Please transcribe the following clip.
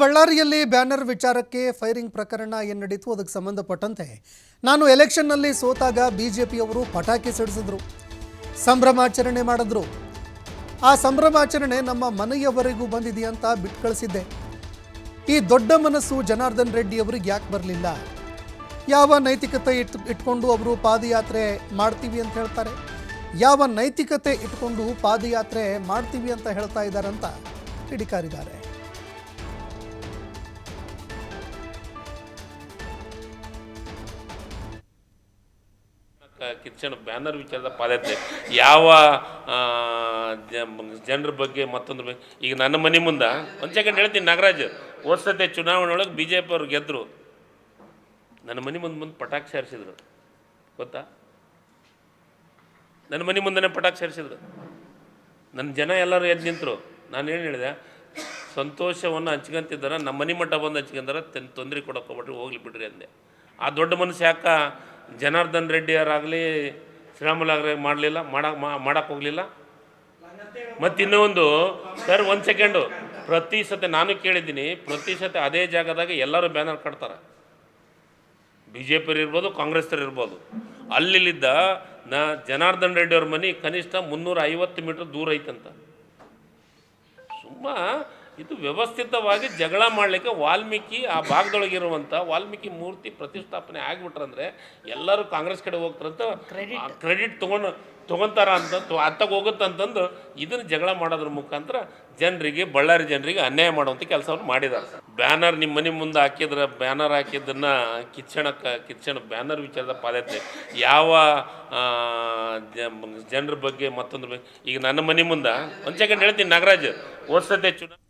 ಬಳ್ಳಾರಿಯಲ್ಲಿ ಬ್ಯಾನರ್ ವಿಚಾರಕ್ಕೆ ಫೈರಿಂಗ್ ಪ್ರಕರಣ ಏನು ನಡೀತು ಅದಕ್ಕೆ ಸಂಬಂಧಪಟ್ಟಂತೆ ನಾನು ಎಲೆಕ್ಷನ್ನಲ್ಲಿ ಸೋತಾಗ ಬಿಜೆಪಿಯವರು ಪಟಾಕಿ ಸಿಡಿಸಿದ್ರು, ಸಂಭ್ರಮಾಚರಣೆ ಮಾಡಿದ್ರು. ಆ ಸಂಭ್ರಮಾಚರಣೆ ನಮ್ಮ ಮನೆಯವರೆಗೂ ಬಂದಿದೆ ಅಂತ ಬಿಟ್ಟು ಕಳಿಸಿದ್ದೆ. ಈ ದೊಡ್ಡ ಮನಸ್ಸು ಜನಾರ್ದನ್ ರೆಡ್ಡಿ ಅವರಿಗೆ ಯಾಕೆ ಬರಲಿಲ್ಲ? ಯಾವ ನೈತಿಕತೆ ಇಟ್ಕೊಂಡು ಅವರು ಪಾದಯಾತ್ರೆ ಮಾಡ್ತೀವಿ ಅಂತ ಹೇಳ್ತಾರೆ? ಯಾವ ನೈತಿಕತೆ ಇಟ್ಕೊಂಡು ಪಾದಯಾತ್ರೆ ಮಾಡ್ತೀವಿ ಅಂತ ಹೇಳ್ತಾ ಇದ್ದಾರಂತ ಕಿಡಿಕಾರಿದ್ದಾರೆ. ಕಿಚ್ಚನ ಬ್ಯಾನರ್ ವಿಚಾರದ ಪಾದಯಾತ್ರೆ ಯಾವ ಜನರ ಬಗ್ಗೆ ಮತ್ತೊಂದ್ರ ಬಗ್ಗೆ. ಈಗ ನನ್ನ ಮನೆ ಮುಂದೆ ಒಂದು ಸೆಕೆಂಡ್ ಹೇಳ್ತೀನಿ, ನಾಗರಾಜ್ ಹೋದ್ಸತೆ ಚುನಾವಣೆ ಒಳಗೆ ಬಿ ಜೆ ಪಿ ಅವ್ರು ಗೆದ್ದರು. ನನ್ನ ಮನೆ ಮುಂದೆ ಪಟಾಕಿ ಸೇರಿಸಿದ್ರು, ಗೊತ್ತಾ? ನನ್ನ ಮನೆ ಮುಂದೆ ಪಟಾಕಿ ಸೇರಿಸಿದ್ರು. ನನ್ನ ಜನ ಎಲ್ಲರೂ ಎದ್ದು ನಿಂತರು. ನಾನು ಏನು ಹೇಳಿದೆ, ಸಂತೋಷವನ್ನು ಹಂಚ್ಕೊಂತಿದ್ದಾರೆ, ನಮ್ಮ ಮನೆ ಮಟ್ಟ ಬಂದು ಹಂಚ್ಕೊಂಡಾರ, ತೊಂದರೆ ಕೊಡೋಕೆ ಹೋಗ್ಬಿಟ್ರಿ, ಹೋಗ್ಲಿ ಬಿಡ್ರಿ ಅಂದೆ. ಆ ದೊಡ್ಡ ಮನಸ್ಸು ಯಾಕ ಜನಾರ್ದನ್ ರೆಡ್ಡಿ ಅವರಾಗಲಿ ಶ್ರೀರಾಮುಲಾಗ್ರೆ ಮಾಡಲಿಲ್ಲ, ಮಾಡಕ್ಕೆ ಹೋಗಲಿಲ್ಲ? ಮತ್ತು ಇನ್ನೊಂದು ಸರ್, ಒಂದು ಸೆಕೆಂಡು, ಪ್ರತಿ ಸತಿ ನಾನು ಕೇಳಿದ್ದೀನಿ, ಪ್ರತಿ ಸತಿ ಅದೇ ಜಾಗದಾಗ ಎಲ್ಲರೂ ಬ್ಯಾನರ್ ಕಟ್ತಾರೆ. ಬಿ ಜೆ ಪಿಯವ್ರು ಇರ್ಬೋದು, ಕಾಂಗ್ರೆಸ್ನವ್ರು ಇರ್ಬೋದು. ಅಲ್ಲಿದ್ದ ಜನಾರ್ದನ್ ರೆಡ್ಡಿ ಅವ್ರ ಮನೆ ಕನಿಷ್ಠ 350 ಮೀಟ್ರ್ ದೂರ ಐತಂತ. ಇದು ವ್ಯವಸ್ಥಿತವಾಗಿ ಜಗಳ ಮಾಡಲಿಕ್ಕೆ ವಾಲ್ಮೀಕಿ ಆ ಭಾಗದೊಳಗಿರುವಂಥ ವಾಲ್ಮೀಕಿ ಮೂರ್ತಿ ಪ್ರತಿಷ್ಠಾಪನೆ ಆಗಿಬಿಟ್ರಂದ್ರೆ ಎಲ್ಲರೂ ಕಾಂಗ್ರೆಸ್ ಕಡೆ ಹೋಗ್ತಾರಂತ ಕ್ರೆಡಿಟ್ ತೊಗೊತಾರ ಅಂತ ಅತ್ತಾಗ ಹೋಗುತ್ತಂತಂದು ಇದನ್ನು ಜಗಳ ಮಾಡೋದ್ರ ಮುಖಾಂತರ ಜನರಿಗೆ, ಬಳ್ಳಾರಿ ಜನರಿಗೆ ಅನ್ಯಾಯ ಮಾಡುವಂಥ ಕೆಲಸವನ್ನು ಮಾಡಿದ್ದಾರೆ. ಬ್ಯಾನರ್ ನಿಮ್ಮ ಮನೆ ಮುಂದೆ ಹಾಕಿದ್ರೆ, ಬ್ಯಾನರ್ ಹಾಕಿದ್ದನ್ನು ಕಿಚ್ಚಣ ಬ್ಯಾನರ್ ವಿಚಾರದ ಪಾದಯಾತ್ರೆ ಯಾವ ಜನರ ಬಗ್ಗೆ ಮತ್ತೊಂದ್ರ ಬಗ್ಗೆ. ಈಗ ನನ್ನ ಮನೆ ಮುಂದೆ ಒಂದು ಸೆಕೆಂಡ್ ಹೇಳ್ತೀನಿ, ನಾಗರಾಜ್ ಹೋದ್ಸತೆ ಚುನಾವಣೆ